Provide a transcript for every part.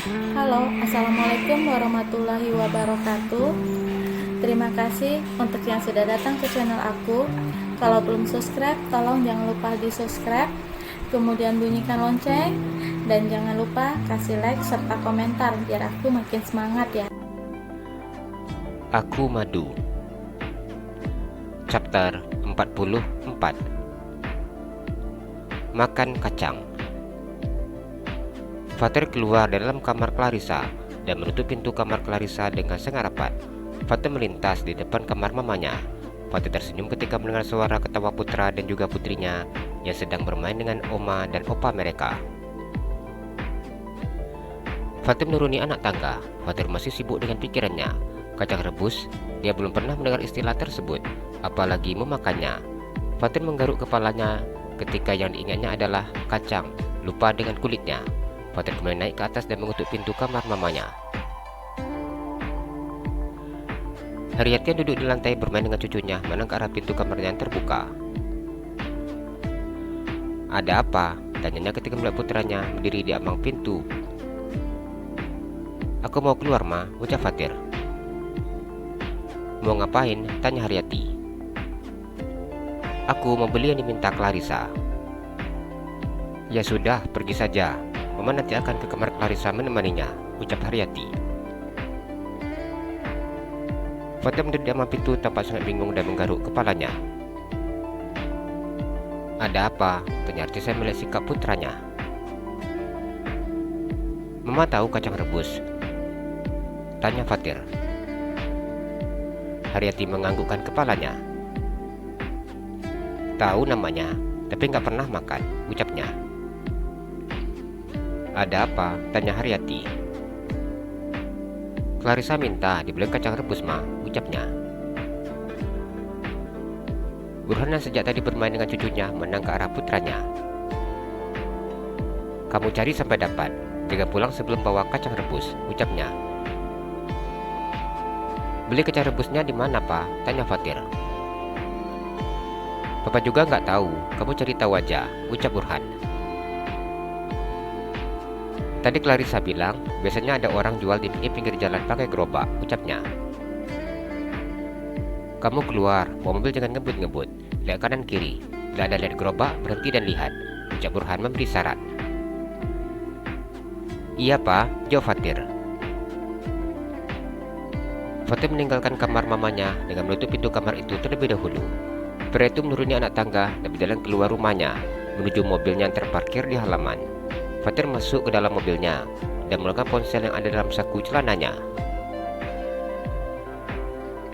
Halo, Assalamualaikum warahmatullahi wabarakatuh. Terima kasih untuk yang sudah datang ke channel aku. Kalau belum subscribe, tolong jangan lupa di subscribe, kemudian bunyikan lonceng, dan jangan lupa kasih like serta komentar biar aku makin semangat ya. Aku Madu. Chapter 44. Makan kacang. Fatir keluar dari dalam kamar Clarissa dan menutup pintu kamar Clarissa dengan sangat rapat. Fatir melintas di depan kamar mamanya. Fatir tersenyum ketika mendengar suara ketawa putra dan juga putrinya yang sedang bermain dengan oma dan opa mereka. Fatir menuruni anak tangga. Fatir masih sibuk dengan pikirannya. Kacang rebus, dia belum pernah mendengar istilah tersebut, apalagi memakannya. Fatir menggaruk kepalanya ketika yang diingatnya adalah kacang, lupa dengan kulitnya. Fatir kembali naik ke atas dan mengetuk pintu kamar mamanya. Haryati yang duduk di lantai bermain dengan cucunya menang ke arah pintu kamarnya yang terbuka. "Ada apa?" tanyanya ketika melihat putranya berdiri di ambang pintu. "Aku mau keluar, Ma," ucap Fatir. "Mau ngapain?" tanya Haryati. "Aku mau beli yang diminta Clarissa." "Ya sudah, pergi saja. Mama nanti akan ke kamar Clarissa menemaninya," ucap Haryati. Fatir berdiri di ambang pintu tampak sangat bingung dan menggaruk kepalanya. "Ada apa?" tanya Haryati saya melihat sikap putranya. "Mama tahu kacang rebus?" tanya Fatir. Haryati menganggukkan kepalanya. "Tahu namanya, tapi nggak pernah makan," ucapnya. "Ada apa?" tanya Haryati. "Clarissa minta dibeli kacang rebus, Ma," ucapnya. Burhan yang sejak tadi bermain dengan cucunya menang ke arah putranya. "Kamu cari sampai dapat. Jaga pulang sebelum bawa kacang rebus," ucapnya. "Beli kacang rebusnya di mana, Pak?" tanya Fatir. "Papa juga nggak tahu. Kamu cari tahu aja," ucap Burhan. "Tadi Clarissa bilang biasanya ada orang jual di pinggir jalan pakai gerobak," ucapnya. "Kamu keluar, bawa mobil jangan ngebut-ngebut. Lihat kanan kiri. Bila ada lihat gerobak, berhenti dan lihat," ucap Burhan memberi syarat. "Iya, Pak," jawab Fatir. Fatir meninggalkan kamar mamanya dengan menutup pintu kamar itu terlebih dahulu. Pria itu menuruni anak tangga dan berjalan keluar rumahnya menuju mobilnya yang terparkir di halaman. Fatir masuk ke dalam mobilnya dan meletakkan ponsel yang ada dalam saku celananya.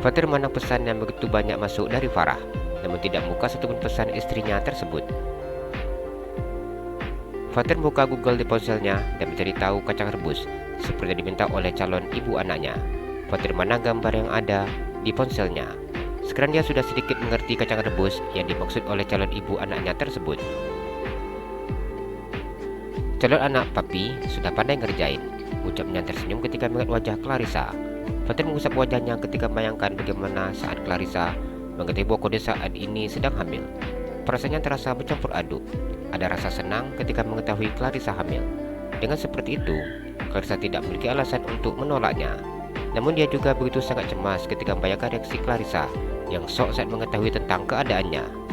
Fatir memandang pesan yang begitu banyak masuk dari Farah, namun tidak buka satupun pesan istrinya tersebut. Fatir buka Google di ponselnya dan mencari tahu kacang rebus seperti yang diminta oleh calon ibu anaknya. Fatir mana gambar yang ada di ponselnya. Sekarang dia sudah sedikit mengerti kacang rebus yang dimaksud oleh calon ibu anaknya tersebut. "Calon anak papi sudah pandai ngerjain," ucapnya tersenyum ketika melihat wajah Clarissa. Fatir mengusap wajahnya ketika membayangkan bagaimana saat Clarissa mengetahui bahwa kode saat ini sedang hamil. Perasaannya terasa bercampur aduk. Ada rasa senang ketika mengetahui Clarissa hamil. Dengan seperti itu, Clarissa tidak memiliki alasan untuk menolaknya. Namun dia juga begitu sangat cemas ketika membayangkan reaksi Clarissa yang sok saat mengetahui tentang keadaannya.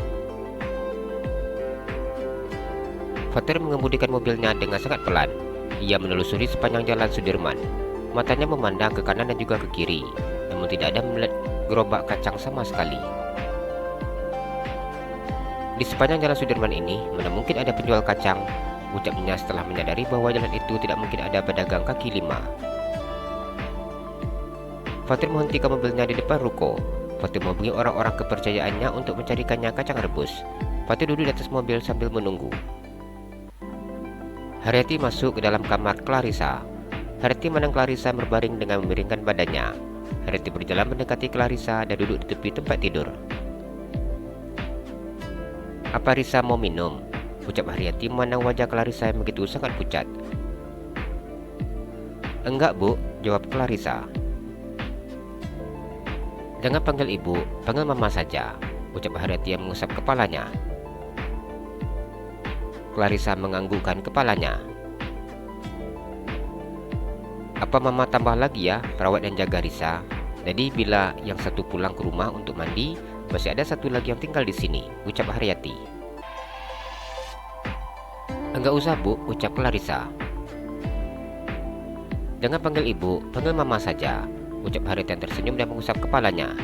Fatir mengemudikan mobilnya dengan sangat pelan. Ia menelusuri sepanjang jalan Sudirman. Matanya memandang ke kanan dan juga ke kiri, namun tidak ada melihat gerobak kacang sama sekali. "Di sepanjang jalan Sudirman ini, mana mungkin ada penjual kacang?" ucapnya setelah menyadari bahwa jalan itu tidak mungkin ada pedagang kaki lima. Fatir menghentikan mobilnya di depan ruko. Fatir menghubungi orang-orang kepercayaannya untuk mencarikannya kacang rebus. Fatir duduk di atas mobil sambil menunggu. Haryati masuk ke dalam kamar Clarissa. Haryati memandang Clarissa berbaring dengan memiringkan badannya. Haryati berjalan mendekati Clarissa dan duduk di tepi tempat tidur. "Apa Rissa mau minum?" ucap Haryati memandang wajah Clarissa yang begitu sangat pucat. "Enggak, Bu," jawab Clarissa. "Jangan panggil ibu, panggil mama saja," ucap Haryati yang mengusap kepalanya. Clarissa menganggukkan kepalanya. Apa Mama tambah lagi ya perawat dan jaga Risa? Jadi bila yang satu pulang ke rumah untuk mandi, masih ada satu lagi yang tinggal di sini, ucap Haryati. Enggak usah Bu, ucap Clarissa. Jangan panggil ibu, panggil mama saja, ucap Haryati yang tersenyum dan mengusap kepalanya.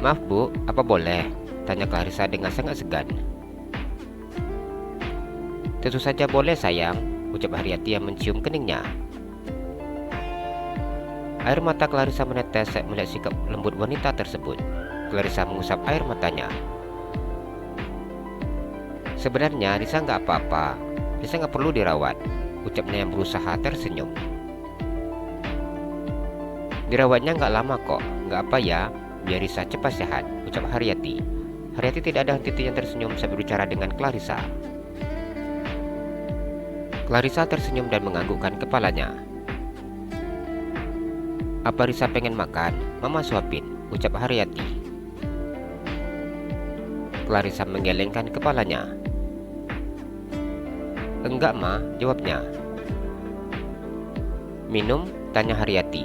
Maaf Bu, apa boleh? Tanya Clarissa dengan sangat segan. Tentu saja boleh sayang, ucap Haryati yang mencium keningnya. Air mata Clarissa menetes saat melihat sikap lembut wanita tersebut. Clarissa mengusap air matanya. Sebenarnya Risa nggak apa-apa, Risa nggak perlu dirawat, ucapnya yang berusaha tersenyum. Dirawatnya nggak lama kok, nggak apa ya, biar Risa cepat sehat, ucap Haryati. Haryati tidak ada henti-hentinya tersenyum saat berbicara dengan Clarissa. Clarissa tersenyum dan menganggukkan kepalanya. Apa Risa pengen makan? Mama suapin, ucap Haryati. Clarissa menggelengkan kepalanya. Enggak Ma, jawabnya. Minum? Tanya Haryati.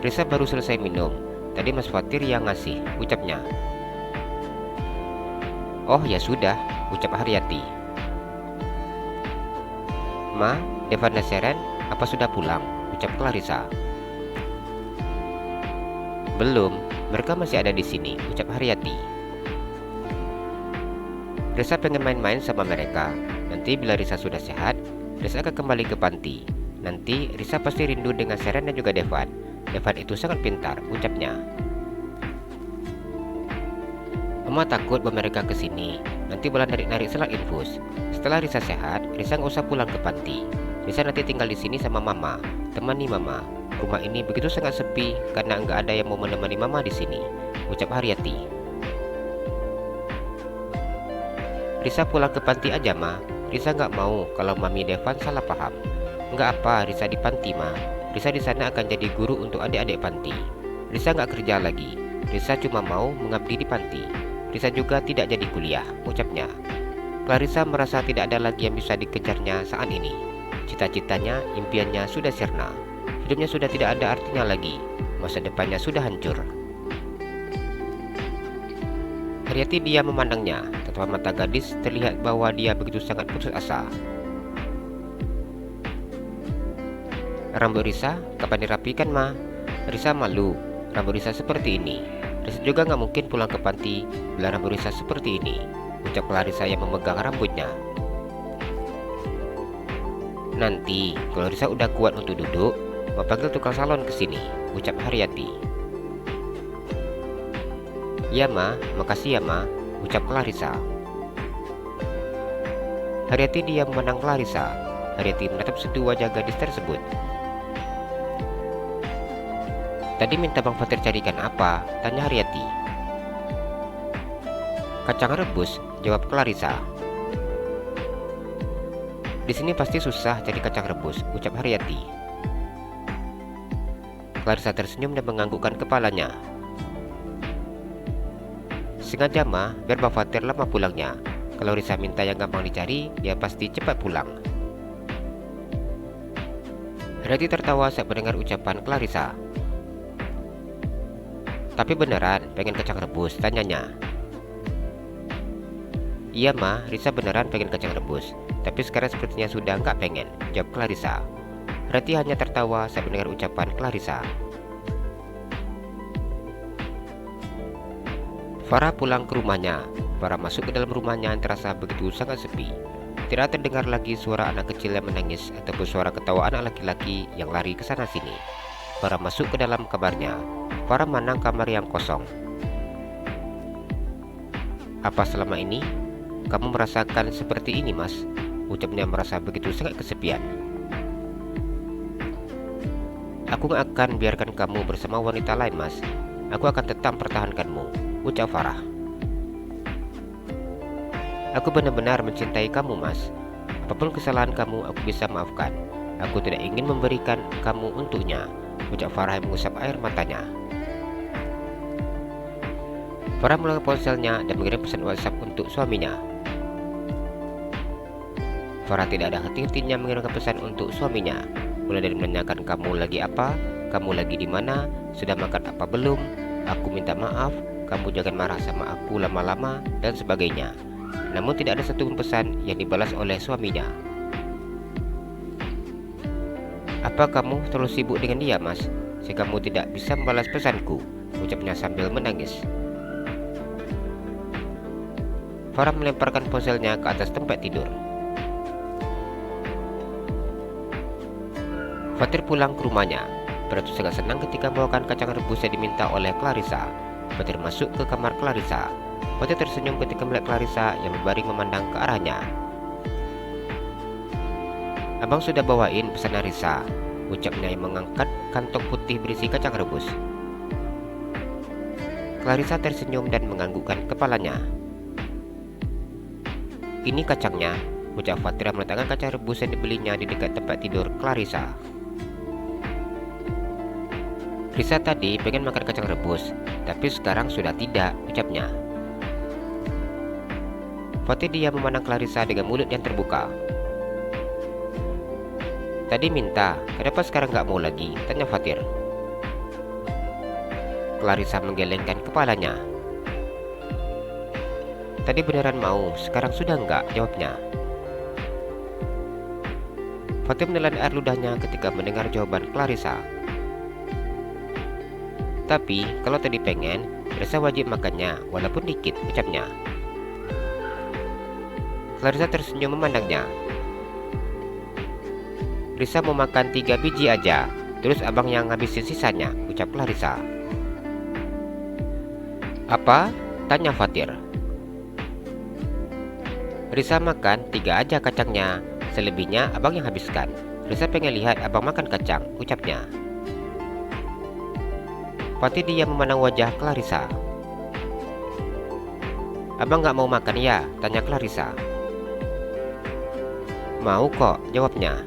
Risa baru selesai minum, tadi Mas Fatir yang ngasih, ucapnya. Oh ya sudah, ucap Haryati. Ma, Devan dan Seren, apa sudah pulang? Ucap Clarissa. Belum, mereka masih ada di sini, ucap Haryati. Risa pengen main-main sama mereka. Nanti bila Risa sudah sehat, Risa akan kembali ke panti. Nanti Risa pasti rindu dengan Seren dan juga Devan. Devan itu sangat pintar, ucapnya. Mama takut bawa mereka ke sini. Nanti boleh narik-narik selang infus. Setelah Risa sehat, Risa nggak usah pulang ke panti. Risa nanti tinggal di sini sama Mama. Temani Mama. Rumah ini begitu sangat sepi karena nggak ada yang mau menemani Mama di sini, ucap Haryati. Risa pulang ke panti aja Ma. Risa nggak mau kalau Mami Devan salah paham. Nggak apa Risa di panti Ma. Risa di sana akan jadi guru untuk adik-adik panti. Risa nggak kerja lagi. Risa cuma mau mengabdi di panti. Risa juga tidak jadi kuliah, ucapnya. Clarissa merasa tidak ada lagi yang bisa dikejarnya saat ini. Cita-citanya, impiannya sudah sirna. Hidupnya sudah tidak ada artinya lagi. Masa depannya sudah hancur. Haryati diam memandangnya. Tatapan mata gadis terlihat bahwa dia begitu sangat putus asa. Rambut Risa kapan dirapikan Ma? Risa malu. Rambut Risa seperti ini. Risa juga nggak mungkin pulang ke panti bila rambut Risa seperti ini, ucap Clarissa yang memegang rambutnya. Nanti kalau Risa udah kuat untuk duduk, mau panggil tukang salon ke sini, ucap Haryati. Ya Ma, makasih ya Ma, ucap Clarissa. Haryati diam memandang Clarissa. Haryati menatap sedua wajah gadis tersebut. Tadi minta Bang Fatir carikan apa? Tanya Haryati. Kacang rebus, jawab Clarissa. Di sini pasti susah cari kacang rebus, ucap Haryati. Clarissa tersenyum dan menganggukkan kepalanya. Sengaja Ma, biar Bang Fatir lama pulangnya. Kalau Risa minta yang gampang dicari, dia pasti cepat pulang. Haryati tertawa saat mendengar ucapan Clarissa. Tapi beneran pengen kacang rebus? Tanyanya. Iya Ma, Risa beneran pengen kacang rebus. Tapi sekarang sepertinya sudah nggak pengen, jawab Clarissa. Haryati hanya tertawa saat mendengar ucapan Clarissa. Farah pulang ke rumahnya. Farah masuk ke dalam rumahnya yang terasa begitu sangat sepi. Tidak terdengar lagi suara anak kecil yang menangis ataupun suara ketawa anak laki-laki yang lari ke sana sini. Farah masuk ke dalam kamarnya. Farah memandang kamar yang kosong. Apa selama ini kamu merasakan seperti ini Mas? Ucapnya merasa begitu sangat kesepian. Aku gak akan biarkan kamu bersama wanita lain Mas. Aku akan tetap pertahankanmu, ucap Farah. Aku benar-benar mencintai kamu Mas. Apapun kesalahan kamu aku bisa maafkan. Aku tidak ingin memberikan kamu untuknya, ucap Farah yang mengusap air matanya. Farah mengangkat ponselnya dan mengirim pesan WhatsApp untuk suaminya. Farah tidak ada henti-hentinya mengirimkan pesan untuk suaminya, mulai dari menanyakan kamu lagi apa, kamu lagi di mana, sudah makan apa belum, aku minta maaf, kamu jangan marah sama aku lama-lama, dan sebagainya. Namun tidak ada satu pesan yang dibalas oleh suaminya. Apa kamu terlalu sibuk dengan dia, Mas, sehingga kamu tidak bisa membalas pesanku, ucapnya sambil menangis. Farah melemparkan ponselnya ke atas tempat tidur. Fatir pulang ke rumahnya. Beratu sangat senang ketika membawakan kacang rebus yang diminta oleh Clarissa. Fatir masuk ke kamar Clarissa. Fatir tersenyum ketika melihat Clarissa yang berbaring memandang ke arahnya. Abang sudah bawain pesanan Risa, ucapnya yang mengangkat kantong putih berisi kacang rebus. Clarissa tersenyum dan menganggukkan kepalanya. Ini kacangnya, ucap Fatir meletakkan kacang rebus yang dibelinya di dekat tempat tidur Clarissa. Risa tadi pengen makan kacang rebus, tapi sekarang sudah tidak, ucapnya. Fatir diam memandang Clarissa dengan mulut yang terbuka. Tadi minta, kenapa sekarang nggak mau lagi? Tanya Fatir. Clarissa menggelengkan kepalanya. Tadi beneran mau, sekarang sudah enggak, jawabnya. Fatir menelan air ludahnya ketika mendengar jawaban Clarissa. Tapi kalau tadi pengen, Risa wajib makannya, walaupun dikit, ucapnya. Clarissa tersenyum memandangnya. Risa mau makan 3 biji aja, terus abang yang ngabisin sisanya, ucap Clarissa. Apa? Tanya Fatir. Risa makan 3 aja kacangnya, selebihnya abang yang habiskan. Risa pengen lihat abang makan kacang, ucapnya. Fatir diam memandang wajah Clarissa. Abang gak mau makan ya? Tanya Clarissa. Mau kok, jawabnya.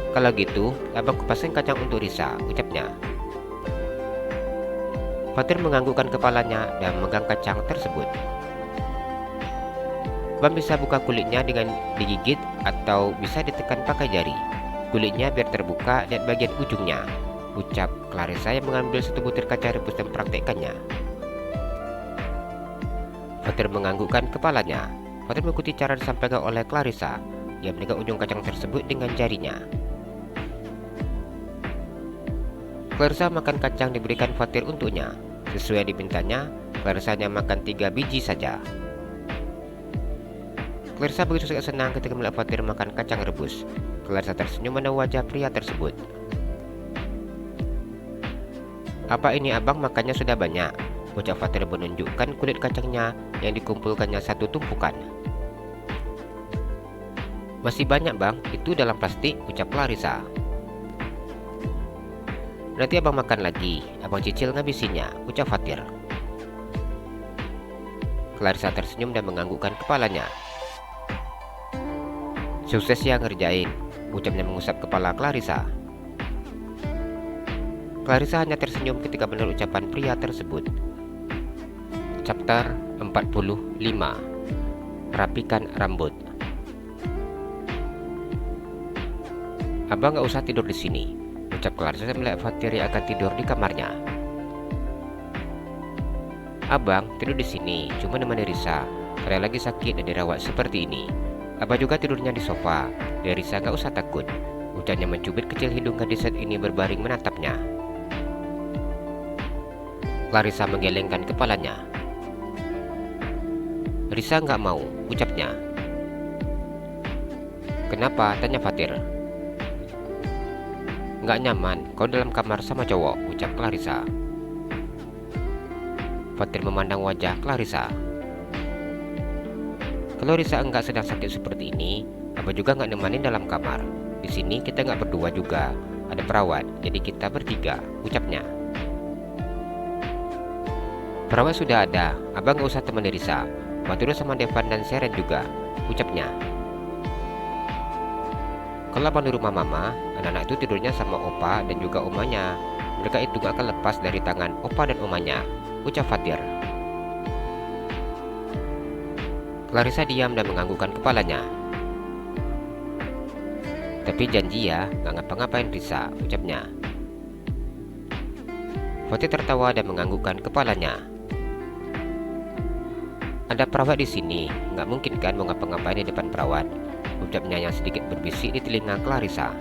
Kalau gitu, abang kupasin kacang untuk Risa, ucapnya. Fatir menganggukkan kepalanya dan memegang kacang tersebut. Abang bisa buka kulitnya dengan digigit atau bisa ditekan pakai jari. Kulitnya biar terbuka dan bagian ujungnya, ucap Clarissa yang mengambil satu butir kacang rebus dan mempraktekkannya. Fatir menganggukkan kepalanya. Fatir mengikuti cara disampaikan oleh Clarissa. Ia memegang ujung kacang tersebut dengan jarinya. Clarissa makan kacang diberikan Fatir untuknya. Sesuai dimintanya, Clarissa hanya makan 3 biji saja. Clarissa begitu sangat senang ketika melihat Fatir makan kacang rebus. Clarissa tersenyum pada wajah pria tersebut. Apa ini abang makannya sudah banyak? Ucap Fatir menunjukkan kulit kacangnya yang dikumpulkannya satu tumpukan. Masih banyak bang, itu dalam plastik, ucap Clarissa. Nanti abang makan lagi, abang cicil ngabisinnya, ucap Fatir. Clarissa tersenyum dan menganggukkan kepalanya. Sukses ya ngerjain, ucapnya mengusap kepala Clarissa. Clarissa hanya tersenyum ketika mendengar ucapan pria tersebut. Chapter 45. Rapikan rambut. Abang gak usah tidur di sini, ucap Clarissa melihat Fatir yang akan tidur di kamarnya. Abang tidur di sini, cuma nemani Risa. Karena lagi sakit dan dirawat seperti ini. Abang juga tidurnya di sofa. Dan Risa gak usah takut, ucapnya mencubit kecil hidung gadis saat ini berbaring menatapnya. Clarissa menggelengkan kepalanya. Risa nggak mau, ucapnya. Kenapa? Tanya Fatir. Nggak nyaman, kau dalam kamar sama cowok, ucap Clarissa. Fatir memandang wajah Clarissa. Kalau Risa enggak sedang sakit seperti ini, Abang juga nggak nemanin dalam kamar. Di sini kita nggak berdua juga, ada perawat, jadi kita bertiga, ucapnya. Perawat sudah ada, abang gak usah temani Risa. Mau tidur sama Devan dan Seren juga, ucapnya. Kalau abang di rumah mama, anak-anak itu tidurnya sama opa dan juga omanya. Mereka itu gak akan lepas dari tangan opa dan omanya, ucap Fatir. Clarissa diam dan menganggukkan kepalanya. Tapi janji ya, nggak ngapa-ngapain Risa, ucapnya. Fatir tertawa dan menganggukkan kepalanya. Ada perawat di sini, nggak mungkin kan mau ngapa-ngapain di depan perawat, ucapnya yang sedikit berbisik di telinga Clarissa.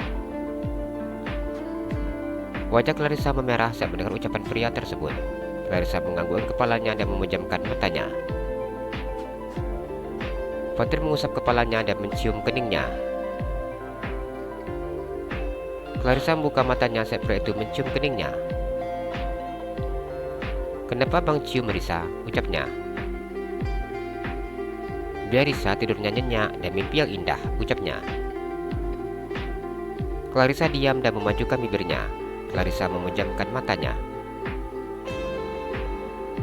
Wajah Clarissa memerah saat mendengar ucapan pria tersebut. Clarissa menganggukkan kepalanya dan memejamkan matanya. Fatir mengusap kepalanya dan mencium keningnya. Clarissa membuka matanya saat pria itu mencium keningnya. Kenapa bang cium Risa, ucapnya. Biar Risa tidurnya nyenyak dan mimpi yang indah, ucapnya. Clarissa diam dan memajukan bibirnya. Clarissa memejamkan matanya.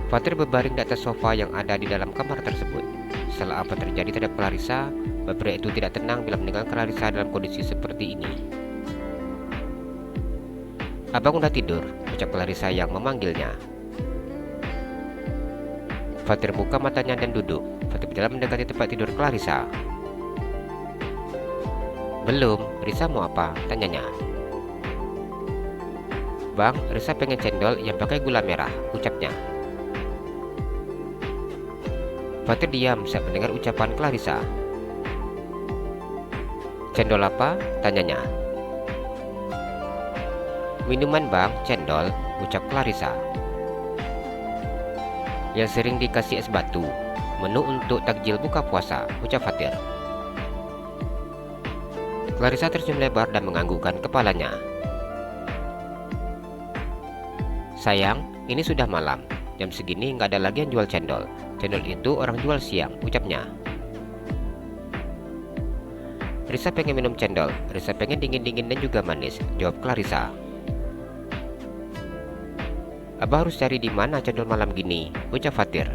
Fatir berbaring di atas sofa yang ada di dalam kamar tersebut. Setelah apa terjadi terhadap Clarissa, pria itu tidak tenang bila mendengar Clarissa dalam kondisi seperti ini. Abang udah tidur, ucap Clarissa yang memanggilnya. Fatir buka matanya dan duduk. Fatir berjalan mendekati tempat tidur Clarissa. Belum, Risa mau apa? Tanyanya. Bang, Risa pengen cendol yang pakai gula merah, ucapnya. Fatir diam saat mendengar ucapan Clarissa. Cendol apa? Tanyanya. Minuman bang, cendol, ucap Clarissa. Yang sering dikasih es batu, menu untuk takjil buka puasa, ucap Fatir. Clarissa tersenyum lebar dan menganggukkan kepalanya. Sayang, ini sudah malam. Jam segini nggak ada lagi yang jual cendol. Cendol itu orang jual siang, ucapnya. Risa pengen minum cendol. Risa pengen dingin-dingin dan juga manis, jawab Clarissa. Abah harus cari di mana cendol malam gini, ucap Fatir.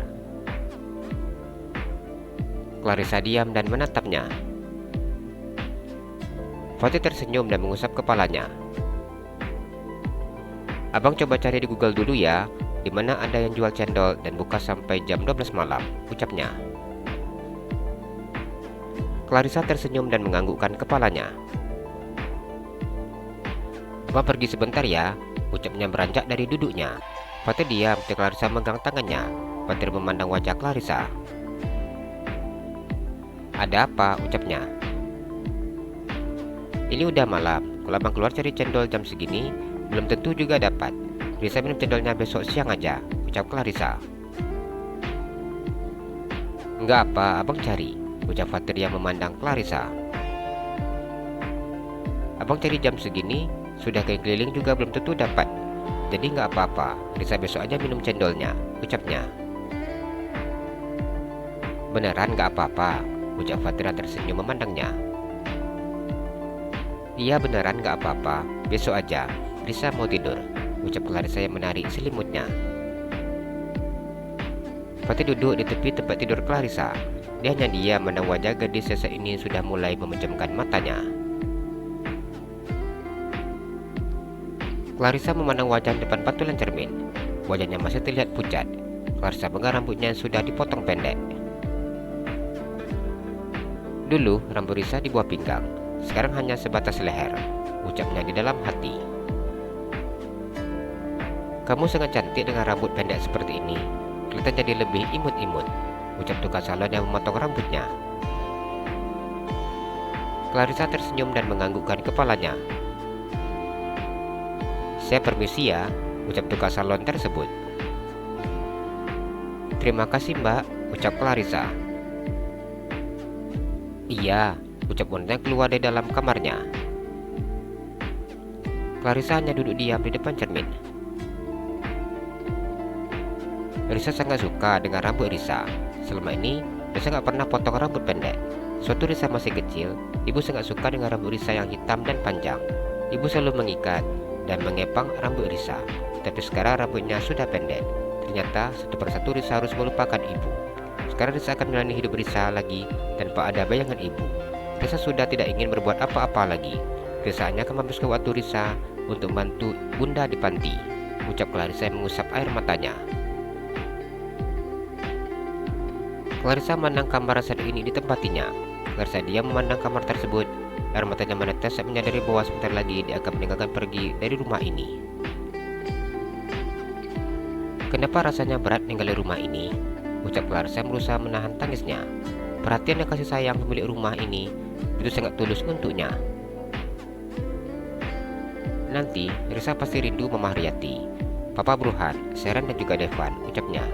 Clarissa diam dan menatapnya. Fatir tersenyum dan mengusap kepalanya. Abang coba cari di Google dulu ya, di mana ada yang jual cendol dan buka sampai jam 12 malam, ucapnya. Clarissa tersenyum dan menganggukkan kepalanya. Abang pergi sebentar ya, ucapnya beranjak dari duduknya. Fatir diam ketika Clarissa megang tangannya. Fatir memandang wajah Clarissa. Ada apa? Ucapnya. Ini udah malam. Kalau abang keluar cari cendol jam segini, belum tentu juga dapat. Bisa minum cendolnya besok siang aja, ucap Clarissa. Enggak apa, abang cari, ucap Fatir yang memandang Clarissa. Abang cari jam segini, sudah keliling juga belum tentu dapat. Jadi nggak apa-apa, Risa besok aja minum cendolnya, ucapnya. Beneran nggak apa-apa, ucap Fatir tersenyum memandangnya. Iya beneran nggak apa-apa, besok aja, Risa mau tidur, ucap Clarissa yang menarik selimutnya. Fatir duduk di tepi tempat tidur Clarissa. Dia hanya diam memandang wajah gadis sesa ini sudah mulai memejamkan matanya. Clarissa memandang wajah depan patulan cermin. Wajahnya masih terlihat pucat. Clarissa pegang rambutnya yang sudah dipotong pendek. Dulu rambut Risa di bawah pinggang, sekarang hanya sebatas leher, ucapnya di dalam hati. Kamu sangat cantik dengan rambut pendek seperti ini. Kelihatan jadi lebih imut-imut, ucap tukang salon yang memotong rambutnya. Clarissa tersenyum dan menganggukkan kepalanya. Saya permisi ya, ucap tukang salon tersebut. Terima kasih mbak, ucap Clarissa. Iya, ucap wanita yang keluar dari dalam kamarnya. Clarissa hanya duduk diam di depan cermin. Risa sangat suka dengan rambut Risa. Selama ini, Risa nggak pernah potong rambut pendek. Suatu Risa masih kecil, ibu sangat suka dengan rambut Risa yang hitam dan panjang. Ibu selalu mengikat dan mengepang rambut Risa. Tapi sekarang rambutnya sudah pendek. Ternyata satu persatu Risa harus melupakan ibu. Sekarang Risa akan menjalani hidup Risa lagi tanpa ada bayangan ibu. Risa sudah tidak ingin berbuat apa-apa lagi. Risa hanya akan menghabiskan waktu Risa untuk membantu bunda di panti, ucap Clarissa yang mengusap air matanya. Clarissa memandang kamar saat ini ditempatinya. Clarissa diam memandang kamar tersebut. Air matanya menetes saat menyadari bahwa sebentar lagi dia akan meninggalkan pergi dari rumah ini. Kenapa rasanya berat meninggalkan rumah ini? Ucap Clarissa berusaha menahan tangisnya. Perhatian dan kasih sayang pemilik rumah ini itu sangat tulus untuknya. Nanti Risa pasti rindu Mama Haryati, Papa Bruhan, Seren dan juga Devan, ucapnya.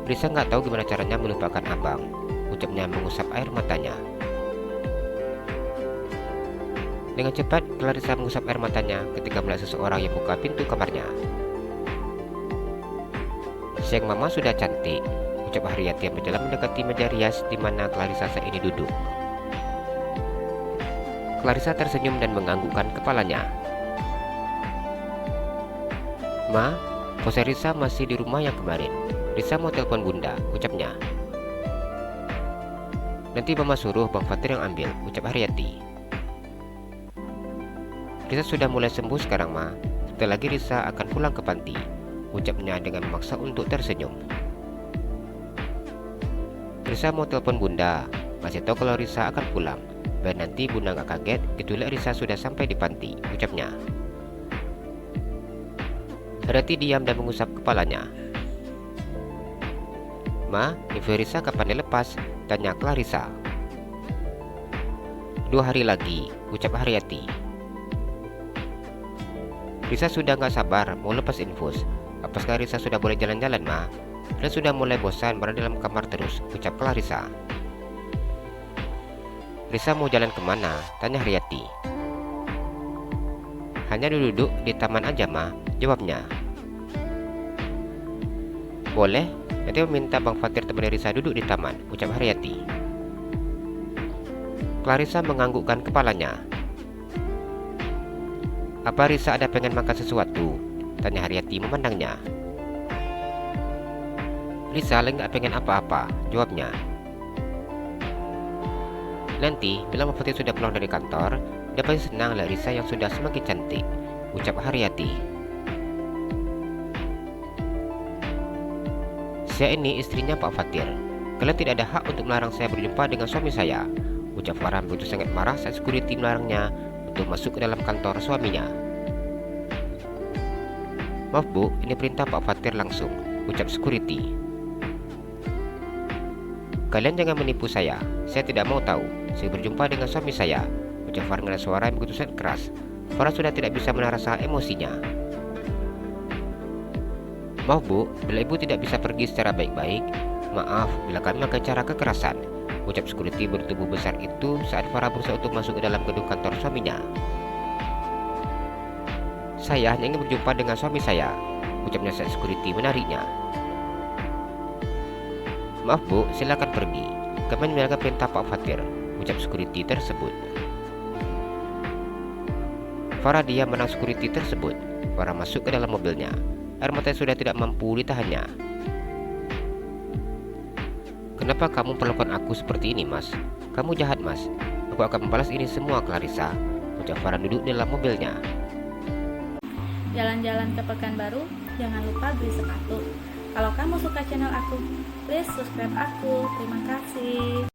Risa nggak tahu gimana caranya melupakan abang, ucapnya mengusap air matanya. Dengan cepat, Clarissa mengusap air matanya ketika melihat seseorang yang buka pintu kamarnya. Siang Mama sudah cantik, ucap Haryati yang berjalan mendekati meja rias di mana Clarissa saat ini duduk. Clarissa tersenyum dan menganggukkan kepalanya. Ma, pose Risa masih di rumah yang kemarin. Risa mau telepon Bunda, ucapnya. Nanti Mama suruh Bang Fatir yang ambil, ucap Haryati. Risa sudah mulai sembuh sekarang, Ma. Sebentar lagi Risa akan pulang ke panti, ucapnya dengan memaksa untuk tersenyum. Risa mau telepon Bunda, masih tahu kalau Risa akan pulang. Biar nanti Bunda gak kaget, itulah Risa sudah sampai di panti, ucapnya. Haryati diam dan mengusap kepalanya. Ma, info Risa kapan dilepas? Tanya Clarissa. 2 hari lagi, ucap Haryati. Risa sudah gak sabar mau lepas infus. Apa sekarang Risa sudah boleh jalan-jalan, Ma? Dan sudah mulai bosan berada dalam kamar terus, ucap Clarissa. Risa mau jalan kemana? Tanya Haryati. Hanya duduk di taman aja, Ma, jawabnya. Boleh, nanti meminta Bang Fatir temani Risa duduk di taman, ucap Haryati. Clarissa menganggukkan kepalanya. Apa Risa ada pengen makan sesuatu? Tanya Haryati memandangnya. Risa lagi gak pengen apa-apa, jawabnya. Nanti, bila Bang Fatir sudah pulang dari kantor, dia pasti senang lihat Risa yang sudah semakin cantik, ucap Haryati. Saya ini istrinya Pak Fatir. Kalian tidak ada hak untuk melarang saya berjumpa dengan suami saya, ucap Farhan begitu sangat marah saat security melarangnya untuk masuk ke dalam kantor suaminya. Maaf Bu, ini perintah Pak Fatir langsung, ucap security. Kalian jangan menipu saya tidak mau tahu. Saya berjumpa dengan suami saya, ucap Farhan dengan suara yang begitu sangat keras. Farhan sudah tidak bisa menahan rasa emosinya. Maaf Bu, bila Ibu tidak bisa pergi secara baik-baik, maaf bila kami memakai cara kekerasan, ucap security bertubuh besar itu saat Farhan berusaha untuk masuk ke dalam gedung kantor suaminya. Saya hanya ingin berjumpa dengan suami saya, ucapnya saat security menariknya. Maaf Bu, silakan pergi. Kami menjalankan perintah Pak Fatir, ucap security tersebut. Farah diam menang security tersebut. Farah masuk ke dalam mobilnya. Air mata sudah tidak mampu ditahannya. Kenapa kamu perlakukan aku seperti ini, Mas? Kamu jahat, Mas. Aku akan membalas ini semua, Clarissa, ucap Farah duduk di dalam mobilnya. Jalan-jalan ke Pekanbaru, jangan lupa beli sepatu. Kalau kamu suka channel aku, please subscribe aku. Terima kasih.